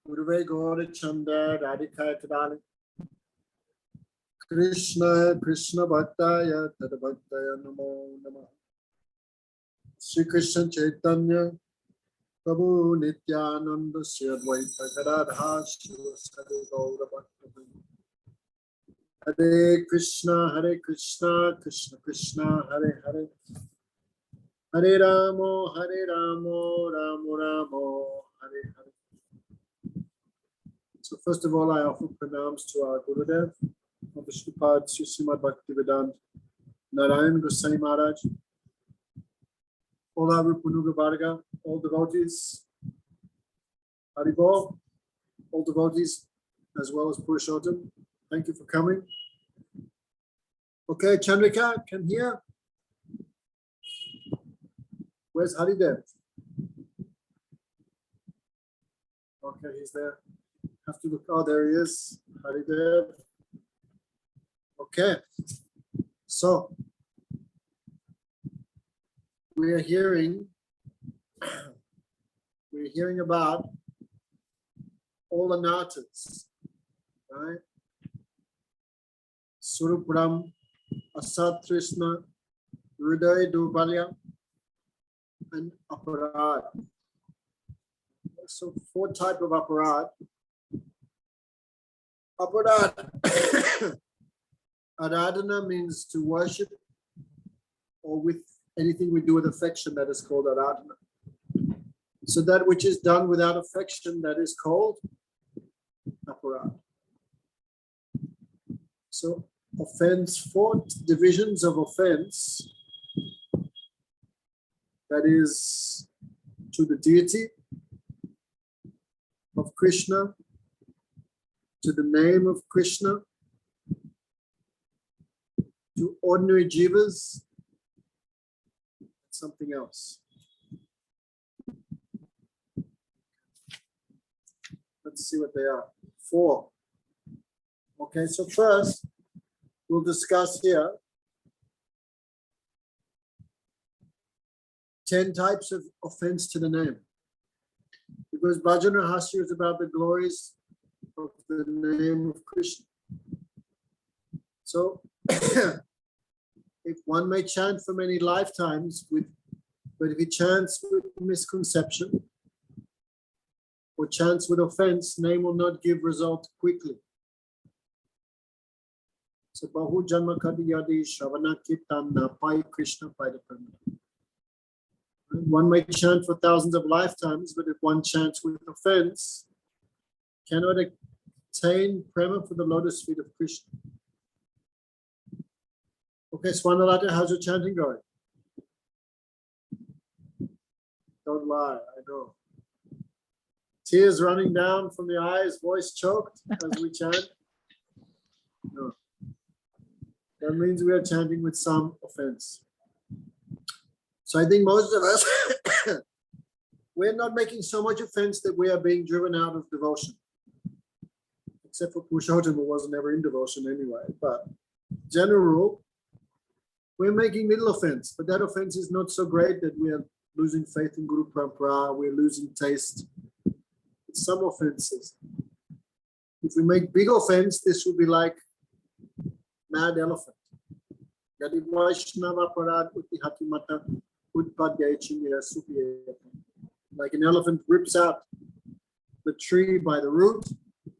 Urve Gaura Chanda Radhika Tadali Krishna Krishna Bhattaya Tadabhattaya Namo Namah Sri Krishna Chaitanya Prabhu Nityananda Sri Advaita Gadadha Sri Gaura Bhattaya Hare Krishna Krishna Krishna Hare Hare Hare Ramo Ramo Ramo Hare Hare. So first of all, I offer pranams to our Gurudev, Vishnupad Sri Srimad Bhaktivedanta Narayan Goswami Maharaj, all our Rupanuga Varga, all devotees, Haribol, all devotees, as well as Purushottam. Thank you for coming. Okay, Chandrika, can hear? Where's Haridev? Okay, he's there. Have to look. Oh, there he is. Haridev. Okay. So we're hearing about all anatas, right? Surupram, Asat Trishna, Hriday Durbalya, and aparad. So 4 types of aparad. Aparad. Aradhana means to worship, or with anything we do with affection, that is called aradhana. So that which is done without affection, that is called aparad. So offense, 4 divisions of offense, that is to the deity of Krishna, to the name of Krishna, to ordinary jivas, something else. Let's see what they are. 4. Okay, so first we'll discuss here 10 types of offense to the name. Because Bhajana-rahasya is about the glories of the name of Krishna. So if one may chant for many lifetimes, but if he chants with misconception or chants with offense, name will not give result quickly. So Bahu Janma Kadi Yadi Shravana Kirtana Pai Krishna Pai Prema. One may chant for thousands of lifetimes, but if one chants with offense, cannot attain prema for the lotus feet of Krishna. Okay, Swarnalata, how's your chanting going? Don't lie, I know. Tears running down from the eyes, voice choked as we chant. No. That means we are chanting with some offense. So I think most of us, we're not making so much offense that we are being driven out of devotion. Except for Purushottam, who wasn't ever in devotion anyway. But general rule, we're making little offense, but that offense is not so great that we are losing faith in Guru Parampara, we're losing taste. It's some offenses. If we make big offense, this would be like mad elephant. Like an elephant rips out the tree by the root.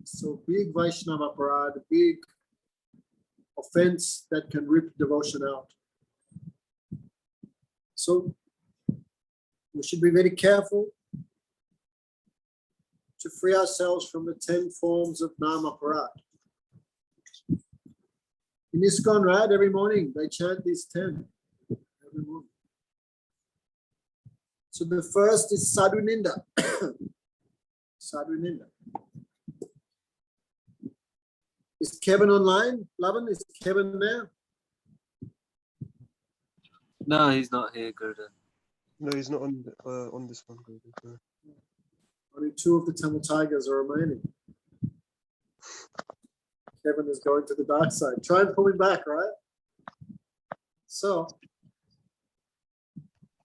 So big Vaishnava aparad, big offense that can rip devotion out. So we should be very careful to free ourselves from the 10 forms of Nama Aparad. In ISKCON, right, every morning they chant these 10 every morning. So the first is Sadhu Ninda. Sadhu Ninda. Is Kevin online? Lavan, is Kevin there? No, he's not here, Gurudev. No, he's not on this one, Gurudev. No. Only 2 of the Tamil Tigers are remaining. Kevin is going to the dark side. Try and pull him back, right? So,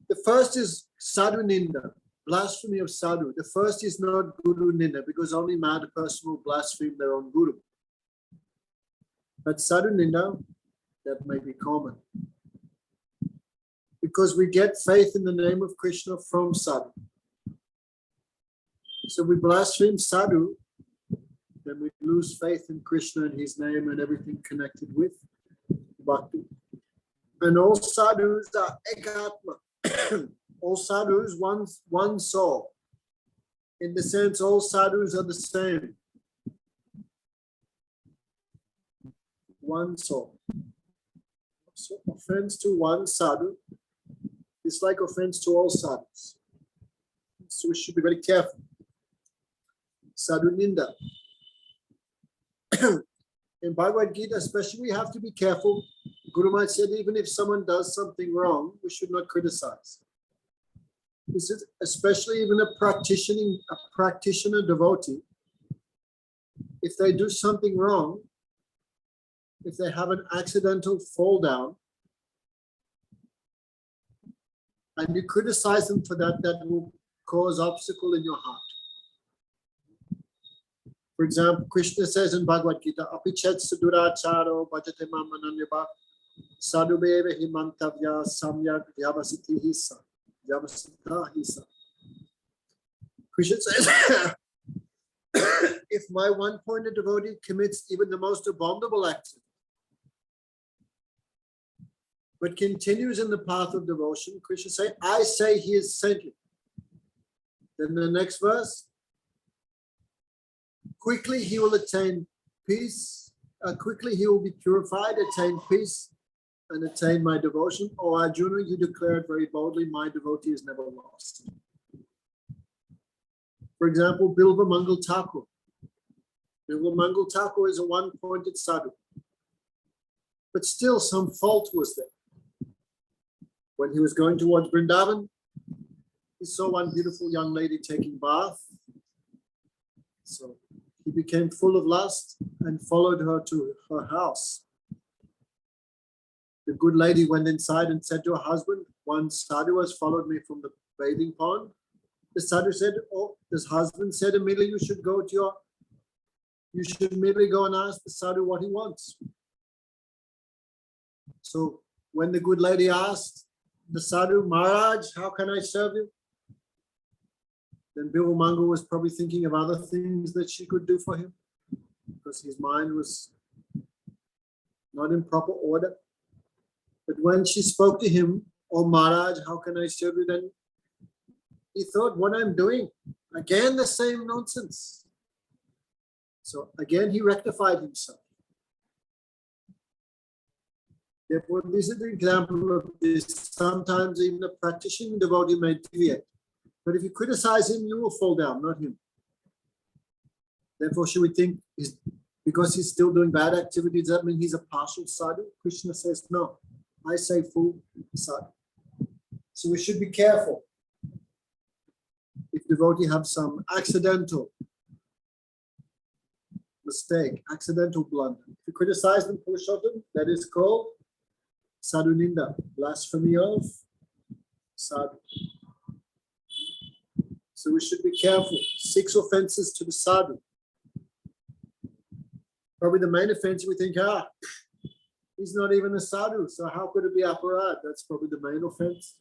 the first is Sadhu Ninda. blasphemy of sadhu. The first is not guru ninda, because only mad person will blaspheme their own guru. But sadhu ninda, that may be common. Because we get faith in the name of Krishna from sadhu. So we blaspheme sadhu, then we lose faith in Krishna and his name and everything connected with bhakti. And all sadhus are ekatma. All sadhus, one soul. In the sense, all sadhus are the same. One soul. So offense to one sadhu is like offense to all sadhus. So we should be very careful. Sadhu ninda. In Bhagavad Gita, especially, we have to be careful. Guru Maharaj said, even if someone does something wrong, we should not criticize. This is especially even a practitioner devotee. If they do something wrong, if they have an accidental fall down, and you criticize them for that, that will cause obstacle in your heart. For example, Krishna says in Bhagavad Gita, Apichet suduracharo bhajate mam ananyabha sadhubeva himantavya samyak vyavasiti hisa. Krishna says, if my one-pointed devotee commits even the most abominable action, but continues in the path of devotion, Krishna says, I say he is saintly. Then the next verse, quickly he will attain peace, quickly he will be purified, attain peace, and attain my devotion. O Arjuna, you declared very boldly, my devotee is never lost. For example, Bilva Mangal Thakur. Bilva Mangal Thakur is a one-pointed sadhu. But still some fault was there. When he was going towards Vrindavan, he saw one beautiful young lady taking bath. So he became full of lust and followed her to her house. The good lady went inside and said to her husband, one sadhu has followed me from the bathing pond. The sadhu said, oh, this husband said immediately you should immediately go and ask the sadhu what he wants. So when the good lady asked the sadhu, Maharaj, how can I serve you? Then Bilva Mangal was probably thinking of other things that she could do for him, because his mind was not in proper order. But when she spoke to him, oh Maharaj, how can I serve you? Then he thought, what I'm doing, again the same nonsense. So again he rectified himself. Therefore, this is the example of this. Sometimes even a practicing devotee may deviate. But if you criticize him, you will fall down, not him. Therefore, should we think, because he's still doing bad activities, does that mean he's a partial sadhu? Krishna says, no, I say full sadhu. So we should be careful. If devotee have some accidental mistake, accidental blunder, if you criticize them, Purushottam, that is called sadhu ninda, blasphemy of sadhu. So we should be careful. 6 offenses to the sadhu. Probably the main offense we think, he's not even a sadhu, so how could it be aparad? That's probably the main offense.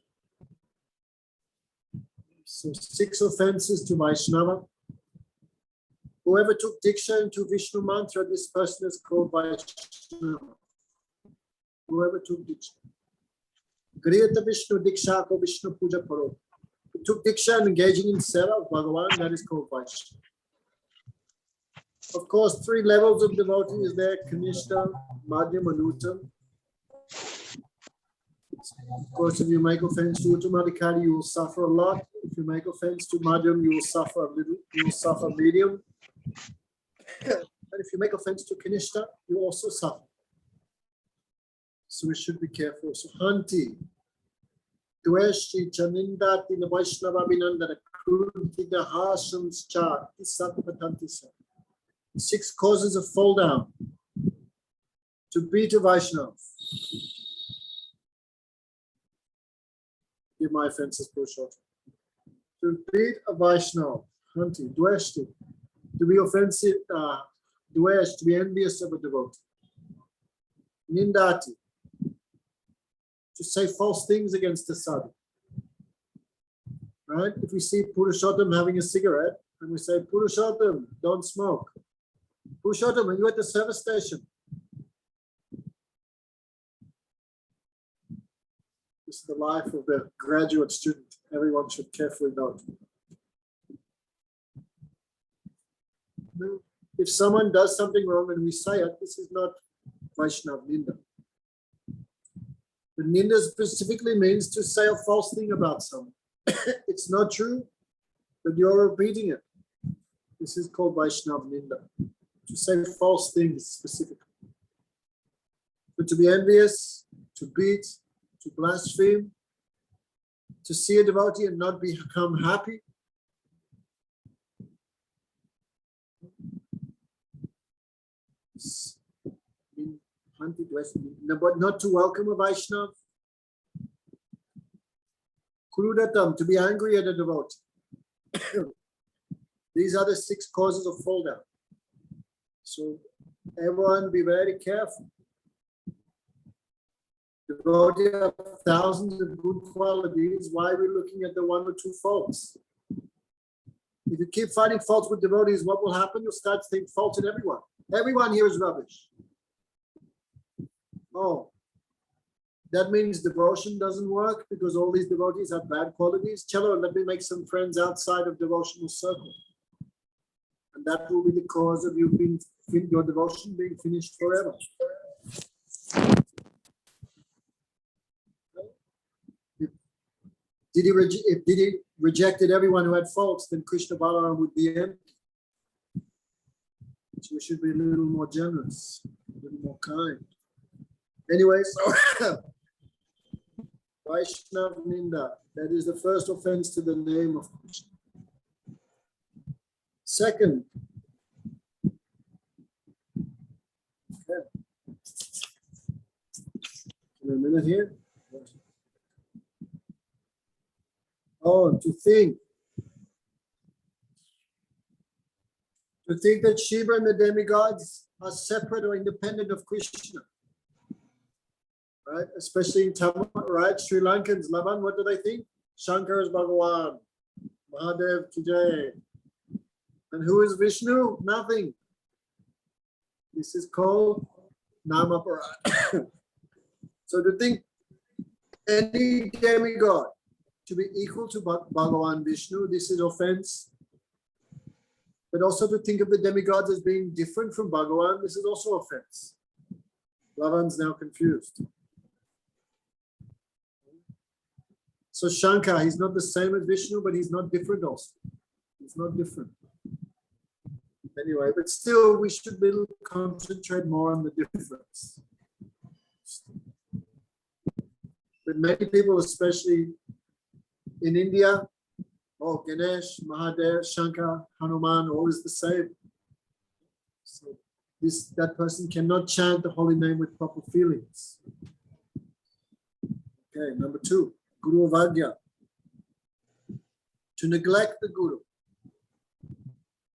So 6 offenses to Vaishnava. Whoever took Diksha into Vishnu mantra, this person is called Vaishnava. Whoever took Diksha. Griyata Vishnu Diksha ko Vishnu Puja Karo. Who took Diksha and engaging in seva of Bhagavan, that is called Vaishnava. Of course, 3 levels of devotee is there, Kanishta, Madhyam, and Uttam. Of course, if you make offense to Uttamadhikari, you will suffer a lot. If you make offense to Madhyam, you will suffer a little, you will suffer medium. And if you make offense to Kanishta, you also suffer. So we should be careful. So Hanti, Dveshi, Chanindati, Vaishnava Vinandana, Krunti, Dahasams, Cha, Isatpatanti. 6 causes of fall down to beat a Vaishnava. Give my offenses, Purushottam. To beat a Vaishnava, Hanti, dveshti, to be offensive, dvesh, to be envious of a devotee. Nindati, to say false things against the sadhu. Right? If we see Purushottam having a cigarette and we say, Purushottam, don't smoke. Purushottam, are you at the service station? This is the life of the graduate student. Everyone should carefully note. If someone does something wrong and we say it, this is not Vaishnav Ninda. The Ninda specifically means to say a false thing about someone. It's not true, but you're repeating it. This is called Vaishnav Ninda. To say false things specifically. But to be envious, to beat, to blaspheme, to see a devotee and not become happy. But not to welcome a Vaishnava. Krudatam, to be angry at a devotee. These are the 6 causes of fall down. So everyone be very careful. Devotee have thousands of good qualities. Why are we looking at the 1 or 2 faults? If you keep finding faults with devotees, what will happen? You'll start to think faults in everyone. Everyone here is rubbish. Oh, that means devotion doesn't work because all these devotees have bad qualities. Chalo, let me make some friends outside of devotional circle. And that will be the cause of you being your devotion being finished forever. If he rejected everyone who had faults, then Krishna Balaram would be empty. So we should be a little more generous, a little more kind. Anyway, so Vaishnav Ninda, that is the first offense to the name of Krishna. Second, okay. Give me a minute here. Oh, to think that Shiva and the demigods are separate or independent of Krishna. Right? Especially in Tamil, right? Sri Lankans, Lavan, what do they think? Shankar is Bhagawan, Mahadev Kijay. And who is Vishnu? Nothing. This is called Namaparad. So to think any demigod to be equal to Bhagavan Vishnu, this is offense. But also to think of the demigods as being different from Bhagavan, this is also offense. Lavan's now confused. So Shankar, he's not the same as Vishnu, but he's not different also. He's not different. Anyway, but still we should concentrate more on the difference. But many people, especially in India, oh, Ganesh, Mahadev, Shankar, Hanuman, all is the same. So that person cannot chant the holy name with proper feelings. Okay, number 2, Guru Avagya. To neglect the Guru.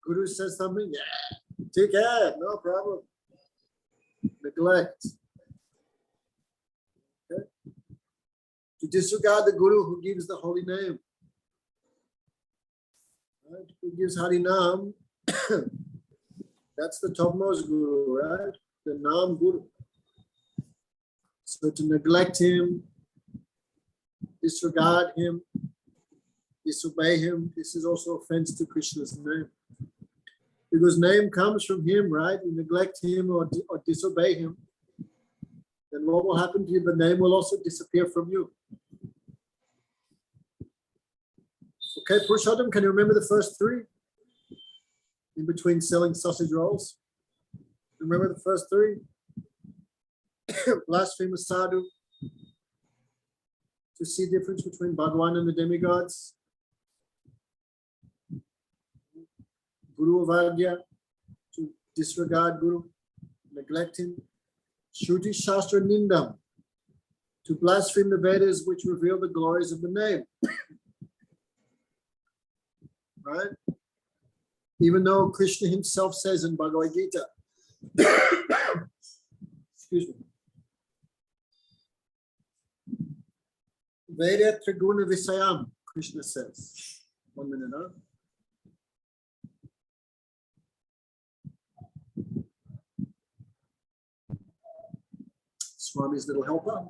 Guru says something, yeah, take care, no problem. Neglect. Okay. To disregard the Guru who gives the holy name. Right? Who gives Harinam, that's the topmost Guru, right? The Nam Guru. So to neglect him, disregard him, disobey him, this is also offense to Krishna's name. Because name comes from him, right? You neglect him or disobey him, then what will happen to you? The name will also disappear from you. Okay, Purushottam, can you remember the first 3? In between selling sausage rolls? Remember the first 3? Blasphemous sadhu. To see difference between Bhagavan and the demigods. Guru Avagya, to disregard Guru, neglect him. Shruti Shastra Nindam, to blaspheme the Vedas which reveal the glories of the name. right? Even though Krishna himself says in Bhagavad Gita, excuse me, Veda Triguna Visayam, Krishna says. 1 minute, huh? Swami's little helper.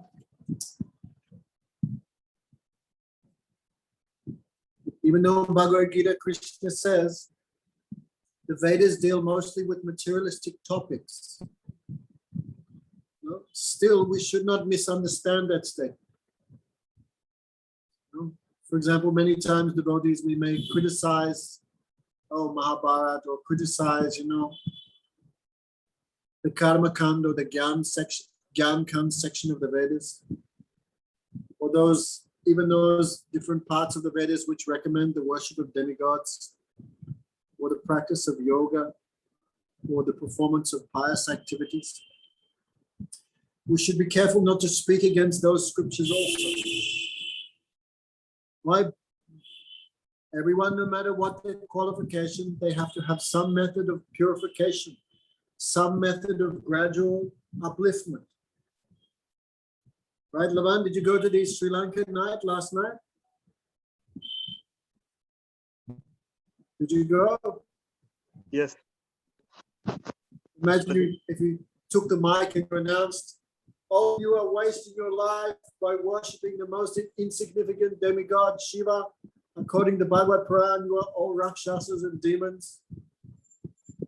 Even though in Bhagavad Gita, Krishna says, the Vedas deal mostly with materialistic topics. No? Still, we should not misunderstand that statement. No? For example, many times devotees, we may criticize, Mahabharata, or criticize, the Karma Kand or the Gyan Kand section of the Vedas, or even those different parts of the Vedas which recommend the worship of demigods, or the practice of yoga, or the performance of pious activities. We should be careful not to speak against those scriptures also. Why? Everyone, no matter what their qualification, they have to have some method of purification, some method of gradual upliftment. Right, Lavan, did you go to the Sri Lanka night last night? Did you go? Yes. Imagine if you took the mic and announced, "Oh, you are wasting your life by worshipping the most insignificant demigod, Shiva. According to Bhagavad Puran, you are all Rakshasas and demons."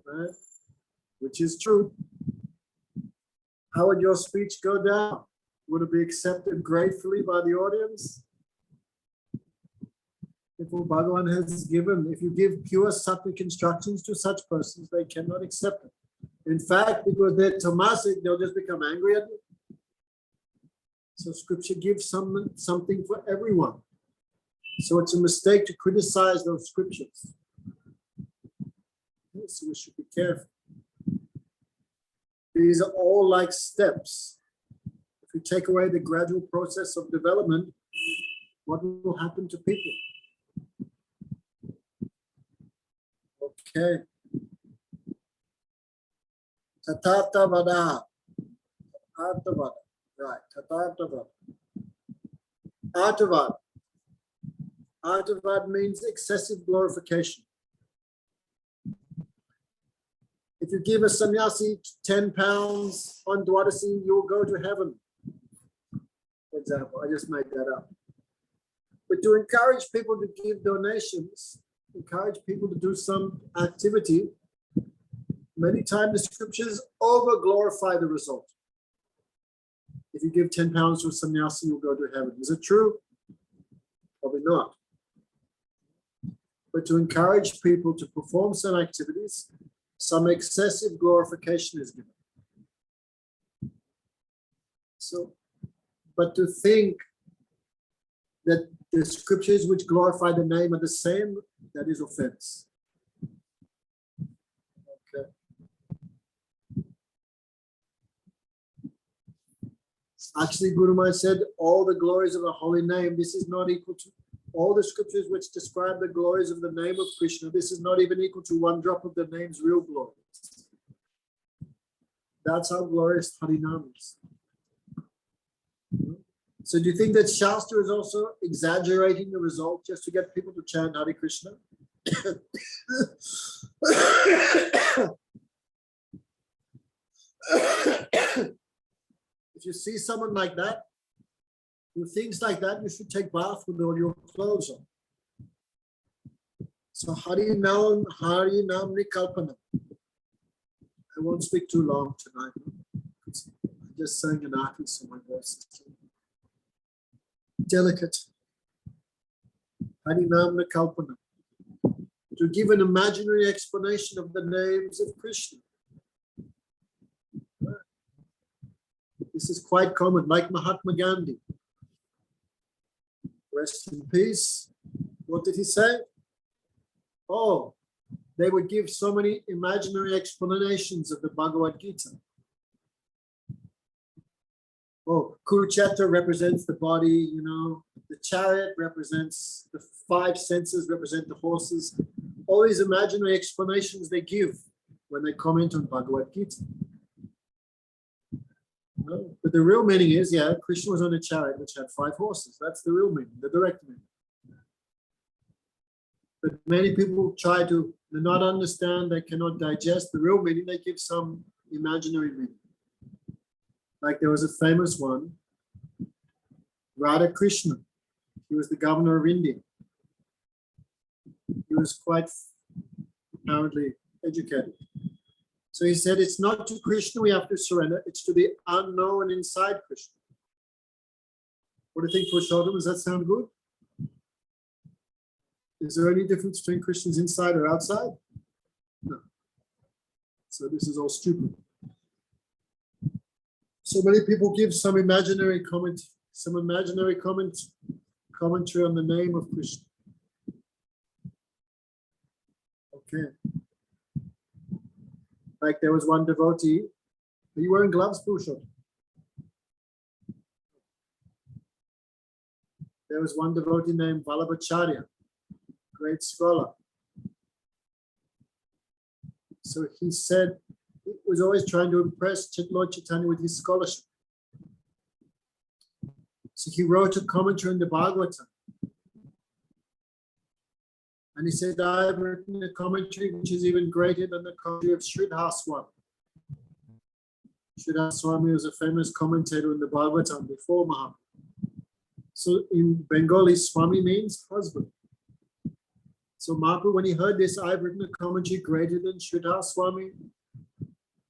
Right? Which is true. How would your speech go down? Would it be accepted gratefully by the audience? If Bhagavan has given, if you give pure sattvic instructions to such persons, they cannot accept it. In fact, because they're tamasic, they'll just become angry at you. So scripture gives something for everyone. So it's a mistake to criticize those scriptures. Okay, so we should be careful. These are all like steps. If you take away the gradual process of development, what will happen to people? Okay. Tatatavada. Artavada. Right. Tatatavada. Artavad. Artavad means excessive glorification. If you give a sannyasi 10 pounds on Dwadasi, you'll go to heaven. For example, I just made that up. But to encourage people to give donations, encourage people to do some activity, many times the scriptures over-glorify the result. If you give 10 pounds to a sannyasi, you'll go to heaven. Is it true? Probably not. But to encourage people to perform some activities, some excessive glorification is given. So, but to think that the scriptures which glorify the name are the same, that is offense. Okay. Actually, Guru Maharaj said, all the glories of a holy name, this is not equal to all the scriptures which describe the glories of the name of Krishna. This is not even equal to one drop of the name's real glory. That's how glorious Harinam is. So do you think that Shastra is also exaggerating the result just to get people to chant Hare Krishna? If you see someone like that, who thinks like that, you should take bath with all your clothes on. So Harinam Nikalpanam. I won't speak too long tonight. I just sang an arti, so my voice is delicate. Harinam Nikalpanam. To give an imaginary explanation of the names of Krishna. This is quite common, like Mahatma Gandhi. Rest in peace. What did he say? Oh, they would give so many imaginary explanations of the Bhagavad Gita. Oh, Kurukshetra represents the body, the chariot represents the 5 senses, represent the horses. all these imaginary explanations they give when they comment on Bhagavad Gita. No, but the real meaning is, yeah, Krishna was on a chariot which had 5 horses. That's the real meaning, the direct meaning. But many people try to not understand, they cannot digest the real meaning, they give some imaginary meaning. Like there was a famous one, Radha Krishna. He was the governor of India. He was quite apparently educated. So he said, it's not to Krishna we have to surrender, it's to the unknown inside Krishna. What do you think, Purushottam? Does that sound good? Is there any difference between Krishna's inside or outside? No. So this is all stupid. So many people give some imaginary commentary on the name of Krishna. Okay. Like there was one devotee. Are you wearing gloves, Purushottam? There was one devotee named Vallabhacharya, great scholar. So he said he was always trying to impress Lord Chaitanya with his scholarship. So he wrote a commentary on the Bhagavatam. And he said, I've written a commentary which is even greater than the commentary of Sridhar Swami. Sridhar Swami was a famous commentator in the Bhagavatam before Mahaprabhu. So in Bengali, Swami means husband. So Mahaprabhu, when he heard this, I've written a commentary greater than Sridhar Swami.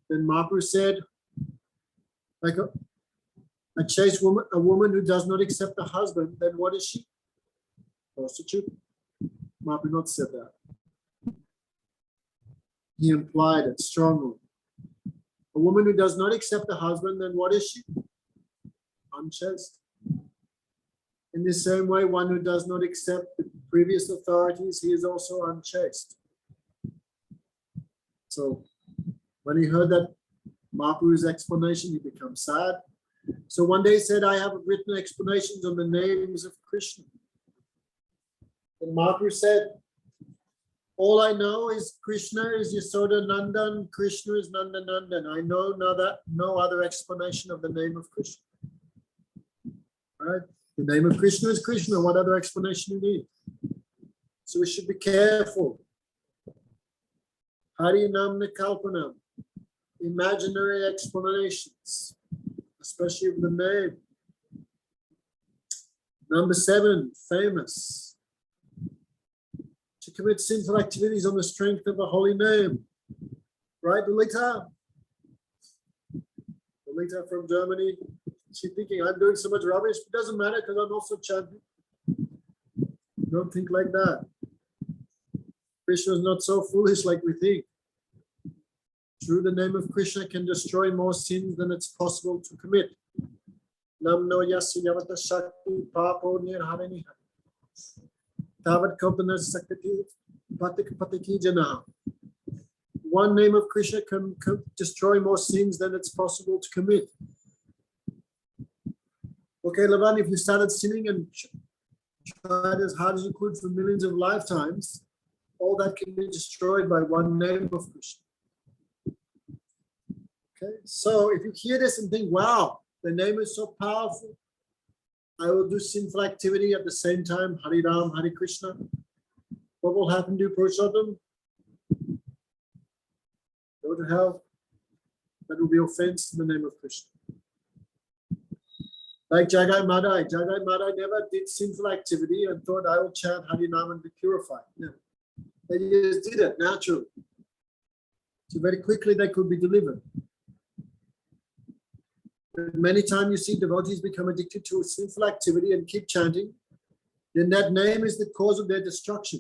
Then Mahaprabhu said, like a chaste woman, a woman who does not accept a husband, then what is she? Prostitute. Mahaprabhu not said that. He implied it strongly. A woman who does not accept a husband, then what is she? Unchaste. In the same way, one who does not accept the previous authorities, he is also unchaste. So when he heard that Mahaprabhu's explanation, he becomes sad. So one day he said, I have written explanations on the names of Krishna. And Mahaprabhu said, all I know is Krishna is Yasoda Nandan, Krishna is Nanda Nandan. I know no other explanation of the name of Krishna. All right? The name of Krishna is Krishna. What other explanation you need? So we should be careful. Hari Namna Kalpanam. Imaginary explanations, especially of the name. Number 7, famous. To commit sinful activities on the strength of a holy name. Right, Lolita? Lolita from Germany. She's thinking, I'm doing so much rubbish. It doesn't matter because I'm also chanting. Don't think like that. Krishna is not so foolish like we think. Through the name of Krishna can destroy more sins than it's possible to commit. Namno yasya yavata shakti papo nirharani tavat kaupana sakati patiki jana. One name of Krishna can destroy more sins than it's possible to commit. Okay, Lavan, if you started sinning and tried as hard as you could for millions of lifetimes, all that can be destroyed by one name of Krishna. Okay, so if you hear this and think, wow, the name is so powerful, I will do sinful activity at the same time, Hari Ram, Hari Krishna. What will happen to you, Purushottam? Go to hell. That will be offense in the name of Krishna. Like Jagai Madai. Jagai Madai never did sinful activity and thought, I will chant Hari Nam and be purified. No. They just did it naturally. So very quickly they could be delivered. But many times you see devotees become addicted to a sinful activity and keep chanting, then that name is the cause of their destruction.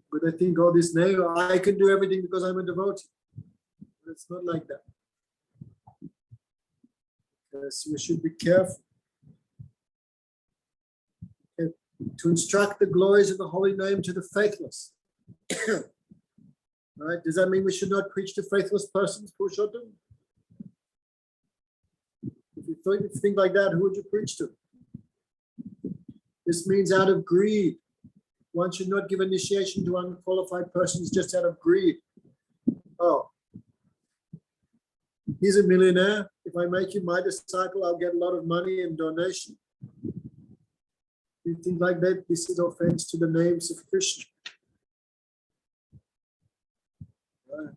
But they think, oh, this name, I can do everything because I'm a devotee. But it's not like that. So we should be careful. Okay. To instruct the glories of the holy name to the faithless. Right? Does that mean we should not preach to faithless persons, Purushottam? If you think like that, who would you preach to? This means out of greed. one should not give initiation to unqualified persons just out of greed. Oh, he's a millionaire. If I make him my disciple, I'll get a lot of money and donation. You think like that, this is offense to the names of Krishna. Right.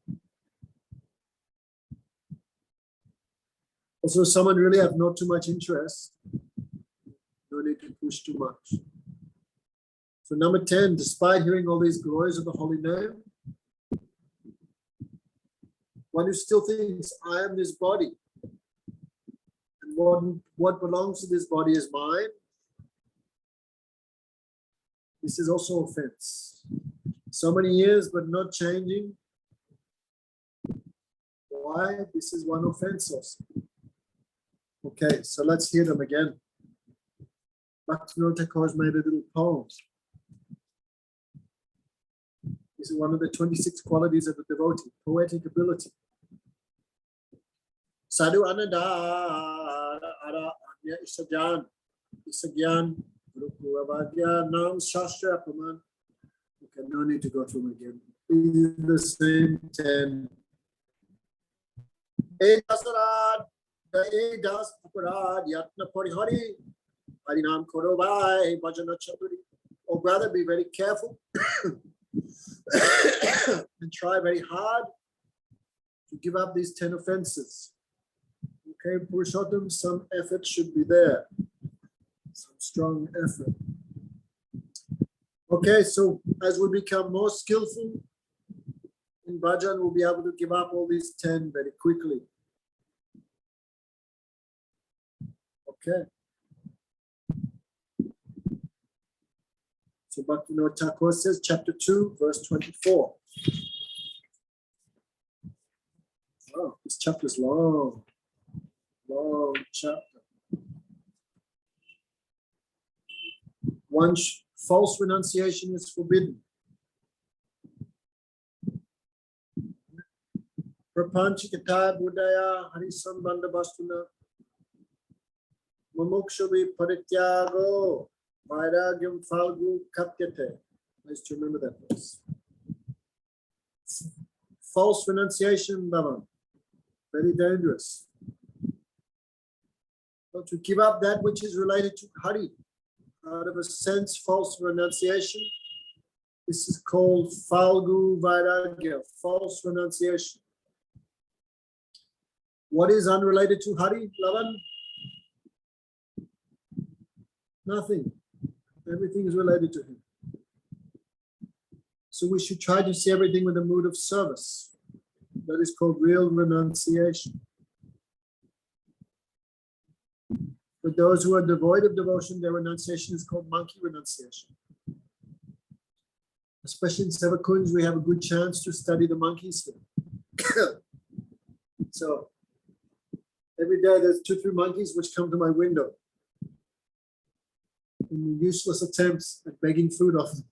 Also, someone really have not too much interest. No need to push too much. So number 10, despite hearing all these glories of the holy name, one who still thinks, I am this body, and what belongs to this body is mine, this is also offense. So many years, but not changing. Why? This is one offense also. Okay, so let's hear them again. Bhaktivinoda Thakur made a little poem. This is one of the 26 qualities of a devotee, poetic ability. Sadhu anada ara anya isagyan Rukuavadya Nam Shastra Praman. Okay, no need to go through them again. These are the same 10. Dasarad, Das Aparad, Yatna Parihari, Harinam Korovai, Bhajana-rahasya. Or rather, be very careful and try very hard to give up these 10 offenses. Okay, Purushottam, some effort should be there. Some strong effort. Okay, so as we become more skillful in bhajan, we'll be able to give up all these 10 very quickly. Okay. So Bhaktivinoda Thakur says, chapter 2, verse 24. Wow, this chapter is long. Long chapter. False renunciation is forbidden. Prapanchikata buddhaya harisambandha bastuna mumukshuvi parityago vairagyam falgu kapyate. Nice to remember that verse. False renunciation, Bhavan. Very dangerous. So to give up that which is related to Hari. Out of a sense, false renunciation. This is called Falgu Vairagya, false renunciation. What is unrelated to Hari, Lavan? Nothing. Everything is related to him. So we should try to see everything with a mood of service. That is called real renunciation. For those who are devoid of devotion, their renunciation is called monkey renunciation. Especially in Sevakunj, we have a good chance to study the monkeys here. So every day there's 2-3 monkeys which come to my window in useless attempts at begging food off them.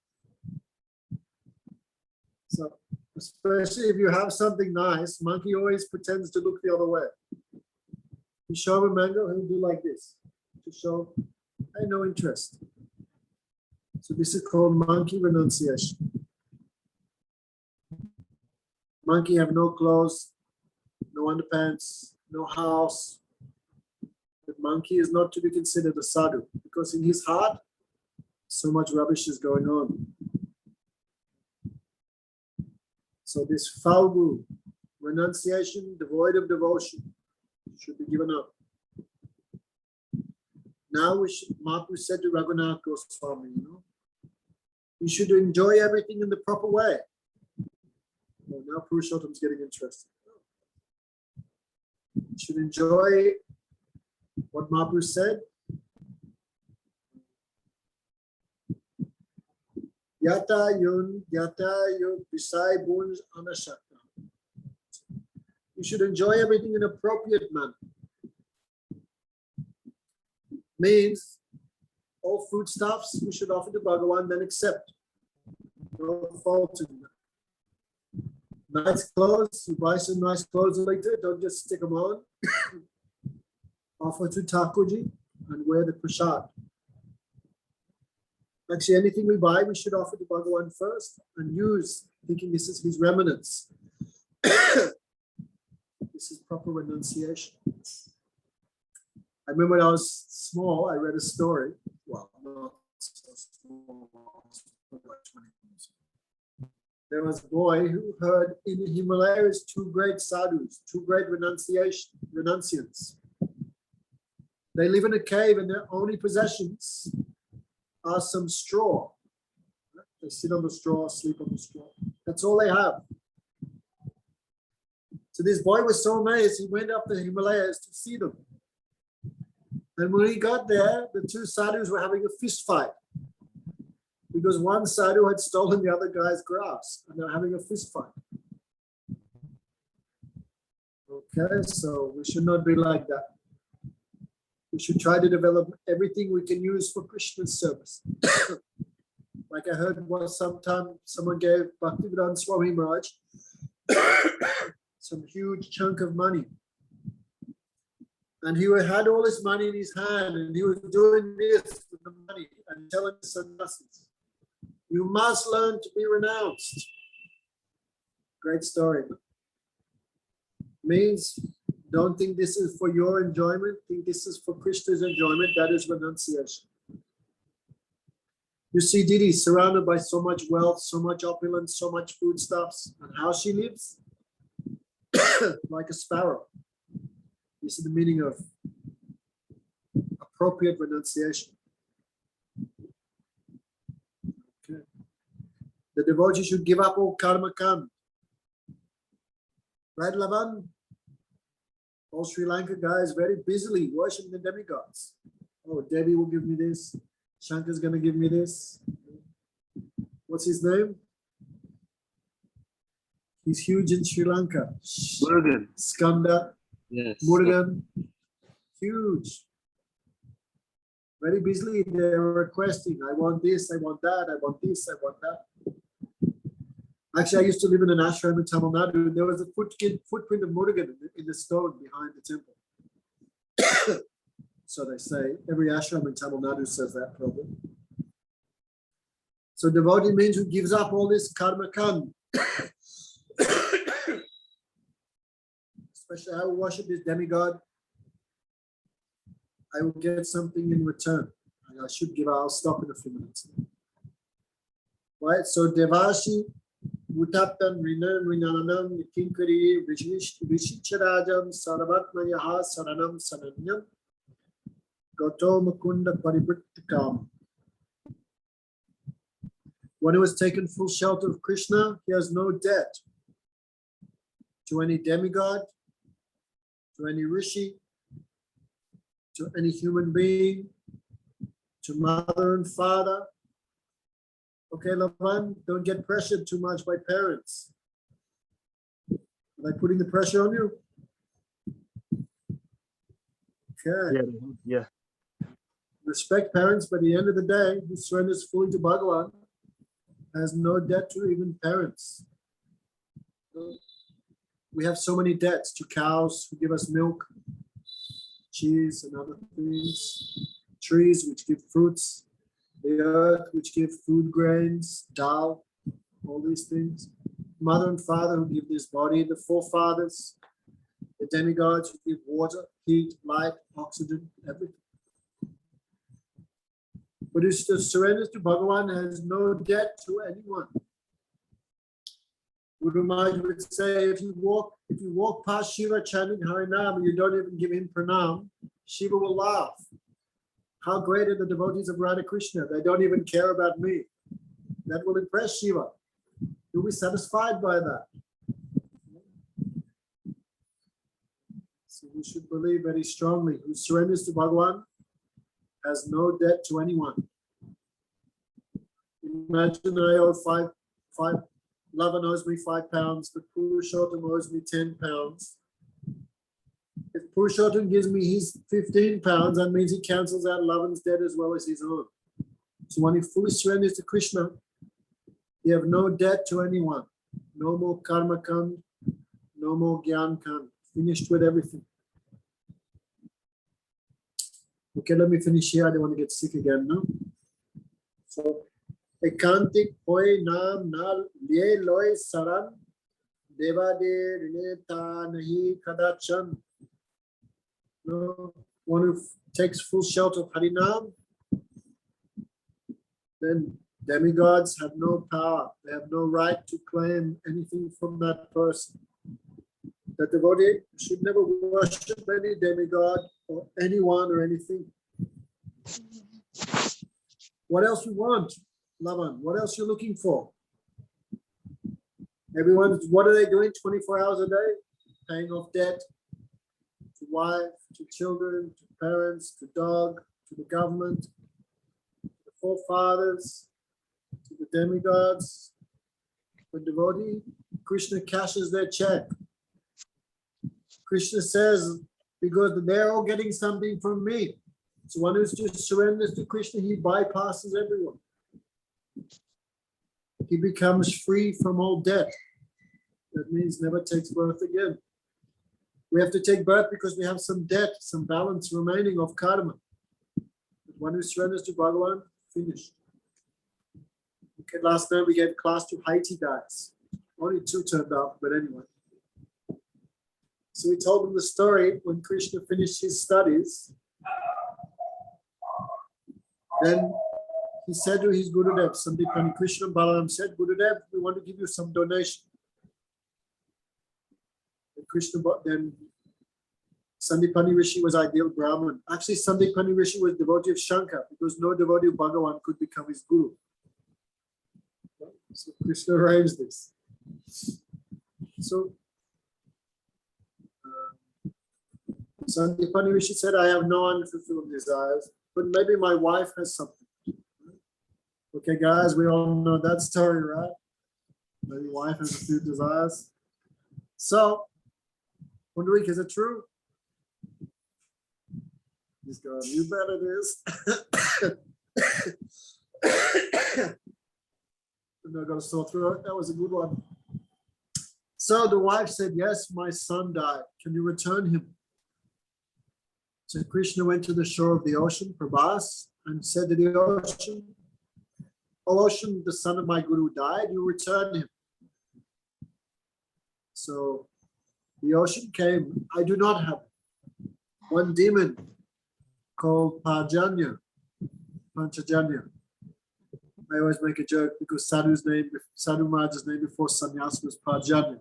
So especially if you have something nice, monkey always pretends to look the other way. You show him a mango, he'll do like this to show I have no interest. So this is called monkey renunciation. Monkey have no clothes, no underpants, no house. The monkey is not to be considered a sadhu because in his heart, so much rubbish is going on. So this falgu, renunciation, devoid of devotion, should be given up. Now Mahaprabhu said to Raghunath Goswami, you should enjoy everything in the proper way. Well, now Purushottam is getting interested. You should enjoy what Mahaprabhu said. Yata yun visai bunj anashakta. You should enjoy everything in appropriate manner. Means all foodstuffs we should offer to Bhagavan, then accept. No fault in that. Nice clothes, you buy some nice clothes later, don't just stick them on. Offer to Thakurji and wear the prasad. Actually, anything we buy, we should offer to Bhagavan first and use, thinking this is his remnants. This is proper renunciation. I remember when I was small, I read a story. Well, not so small. Like 20 years. There was a boy who heard in the Himalayas two great sadhus, two great renunciants. They live in a cave and their only possessions are some straw. They sit on the straw, sleep on the straw. That's all they have. So this boy was so amazed, he went up the Himalayas to see them. And when he got there, the two sadhus were having a fist fight because one sadhu had stolen the other guy's grass and they're having a fist fight. Okay, so we should not be like that. We should try to develop everything we can use for Krishna's service. Like I heard sometime someone gave Bhaktivedanta Swami Maharaj some huge chunk of money. And he had all this money in his hand and he was doing this with the money and telling the sannyasis, you must learn to be renounced. Great story. Means don't think this is for your enjoyment, think this is for Krishna's enjoyment. That is renunciation. You see Didi surrounded by so much wealth, so much opulence, so much foodstuffs, and how she lives? Like a sparrow. This is the meaning of appropriate renunciation. Okay. The devotee should give up all karma kand. Right, Lavan? All Sri Lanka guys very busily worshiping the demigods. Oh, Devi will give me this. Shankar's going to give me this. What's his name? He's huge in Sri Lanka. Murugan. Skanda. Yes. Murugan. Huge. Very busily they're requesting, I want this, I want that, I want this, I want that. Actually, I used to live in an ashram in Tamil Nadu. There was a footprint of Murugan in the stone behind the temple. So they say, every ashram in Tamil Nadu says that probably. So devotee means who gives up all this karma kand. Especially I will worship this demigod. I will get something in return. And I should give, I'll stop in a few minutes. Right, so Devashi, Utaptan, Rinan, Rinanam, Kinkari, Vishicharajam, Saravatmayaha, Saranam, Sananyam, Goto Mukunda Paribrittikam. One who has taken full shelter of Krishna, he has no debt to any demigod, to any rishi, to any human being, to mother and father. Okay, Lavan, don't get pressured too much by parents. Am I putting the pressure on you? Okay. Yeah. Respect parents, but at the end of the day, who surrenders fully to Bhagavan has no debt to even parents. We have so many debts to cows who give us milk, cheese and other things, trees which give fruits, the earth which give food grains, dal, all these things, mother and father who give this body, the forefathers, the demigods who give water, heat, light, oxygen, everything. But who surrenders to Bhagavan has no debt to anyone. Guru Maharaj would say, if you walk past Shiva chanting Harinam and you don't even give him pranam, Shiva will laugh. How great are the devotees of Radha Krishna? They don't even care about me. That will impress Shiva. You'll be satisfied by that. So we should believe very strongly. Who surrenders to Bhagavan has no debt to anyone. Imagine I owe five. Lava owes me £5, but Purushottam owes me £10. If Purushottam gives me his £15, that means he cancels out Lavan's debt as well as his own. So when he fully surrenders to Krishna, you have no debt to anyone. No more karma kand, no more gyan kand. Finished with everything. Okay, let me finish here. I don't want to get sick again, no? So, ekantik hoy naam na liye loy saran deva de rineta nahi kadachan. No, one who takes full shelter of Harinam, then demigods have no power. They have no right to claim anything from that person. The devotee should never worship any demigod or anyone or anything. What else you want, Lavan? What else you're looking for? Everyone, what are they doing 24 hours a day? Paying off debt to wife, to children, to parents, to dog, to the government, to the forefathers, to the demigods. The devotee, Krishna cashes their check. Krishna says, because they're all getting something from me. So one who just surrenders to Krishna, he bypasses everyone. He becomes free from all debt. That means never takes birth again. We have to take birth because we have some debt, some balance remaining of karma. But one who surrenders to Bhagavan, finished. Okay, last night we gave class to Haiti guys. Only 2 turned up, but anyway. So we told them the story when Krishna finished his studies. Then he said to his Gurudev, Sandipani Krishna Balaram said, Gurudev, we want to give you some donation. Then Sandipani Rishi was ideal Brahman. Actually, Sandipani Rishi was devotee of Shankar because no devotee of Bhagavan could become his guru. So Krishna arranged this. So Sandipani Rishi said, I have no unfulfilled desires, but maybe my wife has something. Okay, guys, we all know that story, right? Maybe wife has a few desires. So, Pundarik, is it true? He's going, you bet it is. I'm not going to sore throat. That was a good one. So the wife said, yes, my son died. Can you return him? So Krishna went to the shore of the ocean, Prabhas, and said to the ocean, O ocean, the son of my guru died, you return him. So the ocean came, I do not have one demon called Panchajanya. I always make a joke because Sadhu Maharaj's name before sannyas was Panchajanya.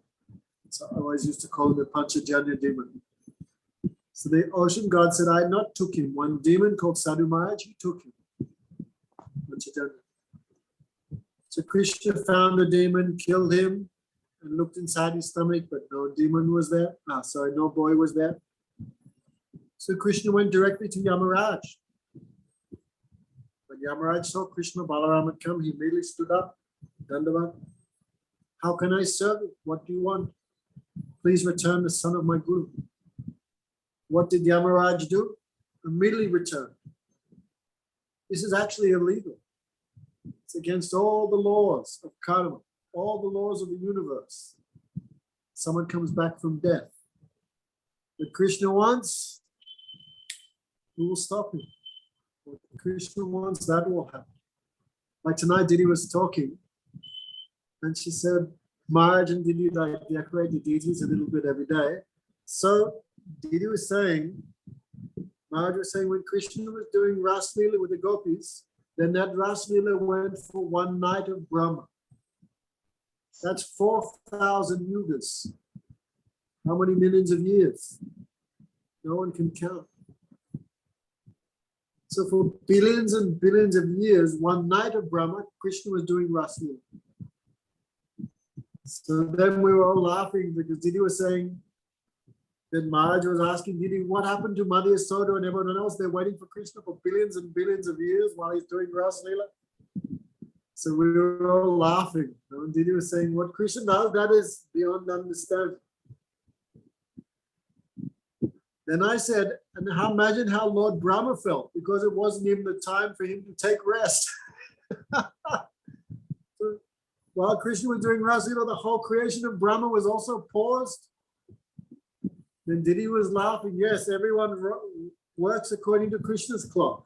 So I always used to call him the Panchajanya demon. So the ocean god said, I not took him. One demon called Sadhu Maharaj, he took him. Panchajanya. So Krishna found the demon, killed him, and looked inside his stomach, but no demon was there. No boy was there. So Krishna went directly to Yamaraj. When Yamaraj saw Krishna Balaram had come, he immediately stood up. Dandavat. How can I serve you? What do you want? Please return the son of my guru. What did Yamaraj do? Immediately return. This is actually illegal. It's against all the laws of karma, all the laws of the universe. Someone comes back from death. What Krishna wants, who will stop him? What Krishna wants, that will happen. Like tonight, Didi was talking, and she said, Maharaj and Didi like decorate the deities a little bit every day. So Didi was saying, Maharaj was saying, when Krishna was doing Ras Leela with the gopis, then that Ras Leela went for one night of Brahma. That's 4,000 yugas. How many millions of years? No one can count. So for billions and billions of years, one night of Brahma, Krishna was doing Ras Leela. So then we were all laughing because Didi was saying, then Maharaj was asking Didi, what happened to Mother Yasoda and everyone else? They're waiting for Krishna for billions and billions of years while he's doing Ras Leela. So we were all laughing. And Didi was saying, what Krishna does, that is beyond understanding. Then I said, and imagine how Lord Brahma felt, because it wasn't even the time for him to take rest. So while Krishna was doing Ras Leela, the whole creation of Brahma was also paused. Then Didi was laughing. Yes, everyone works according to Krishna's clock.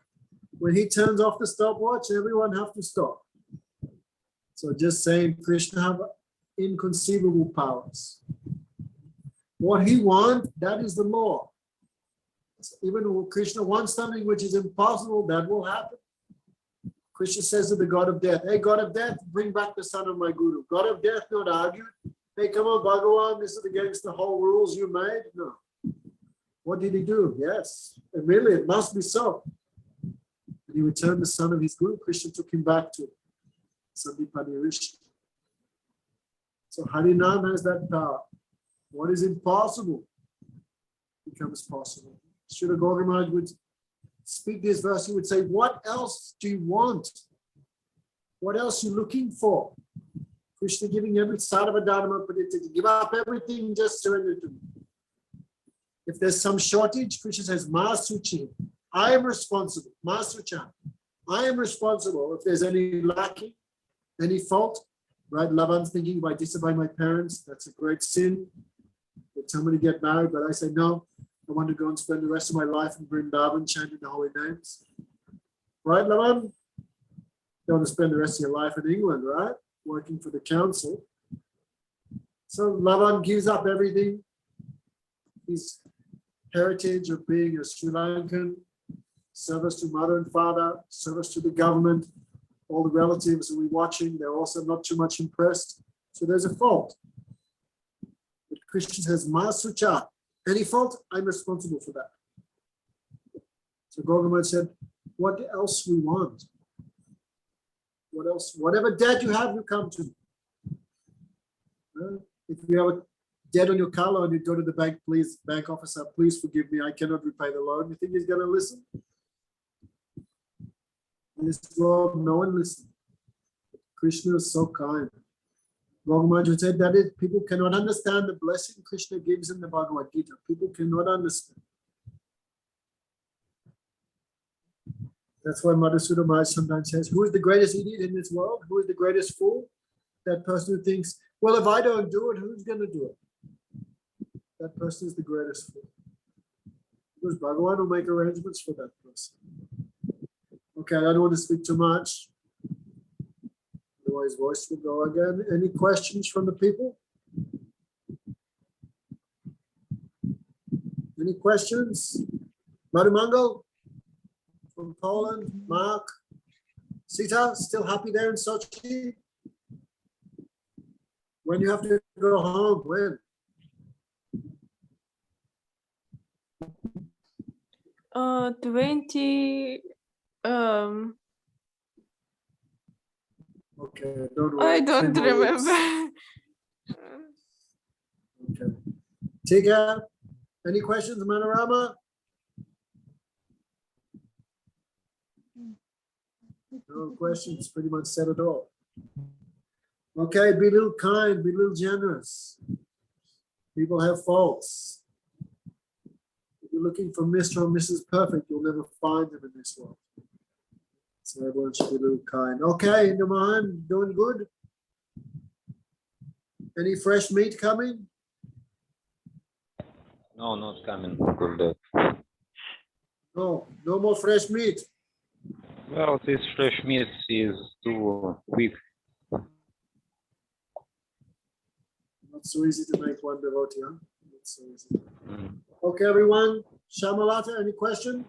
When he turns off the stopwatch, everyone have to stop. So just saying, Krishna have inconceivable powers. What he wants, that is the law. Even when Krishna wants something which is impossible, that will happen. Krishna says to the God of death, hey, God of death, bring back the son of my guru. God of death, not argue. Hey, come on, Bhagavan, this is against the whole rules you made. No. What did he do? Yes, and really, it must be so. And he returned the son of his guru. Krishna took him back to Sandipani Rishi. So Harinam has that power. What is impossible becomes possible. Srila Gaura Maharaj would speak this verse, he would say, what else do you want? What else are you looking for? Krishna giving every sarva dharma praditya, give up everything, just surrender to me. If there's some shortage, Krishna says, Ma Suchi, I am responsible. Ma Sucha, I am responsible. If there's any lacking, any fault, right? Lavan's thinking, if I disobey my parents, that's a great sin. They tell me to get married, but I say, no, I want to go and spend the rest of my life in Vrindavan chanting the holy names. Right, Lavan? You want to spend the rest of your life in England, right? Working for the council. So Lavan gives up everything. His heritage of being a Sri Lankan, service to mother and father, service to the government. All the relatives who we're watching, they're also not too much impressed. So there's a fault. But Krishna says, Ma Sucha, any fault, I'm responsible for that. So Gaura said, what else we want? What else? Whatever debt you have, you come to me. If you have a debt on your car loan, you go to the bank, please, bank officer, please forgive me, I cannot repay the loan. You think he's going to listen? In this world, no one listens. Krishna is so kind. Gaura said that is, people cannot understand the blessing Krishna gives in the Bhagavad Gita. People cannot understand. That's why Madhusudana Maharaj sometimes says, who is the greatest idiot in this world? Who is the greatest fool? That person who thinks, well, if I don't do it, who's going to do it? That person is the greatest fool. Because Bhagavan will make arrangements for that person. Okay, I don't want to speak too much. Otherwise, voice will go again. Any questions from the people? Any questions? Madhumangal from Poland, Mark, Sita, still happy there in Sochi? When you have to go home, when? Uh, 20. Okay, don't worry. I don't 3 more weeks. remember. Okay. Tika, any questions, Manorama? No questions, pretty much said it all. Okay, be a little kind, be a little generous. People have faults. If you're looking for Mr. or Mrs. Perfect, you'll never find them in this world. So everyone should be a little kind. Okay, Naman, doing good? Any fresh meat coming? No, not coming. Good. No, no more fresh meat. Well, this fresh meat is too weak. Not so easy to make one devotee, huh? Not so easy. Mm. Okay, everyone. Shamalata, any question?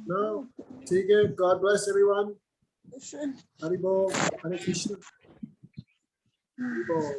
No? Tika, God bless everyone. Haribol, Hare Krishna. Haribol.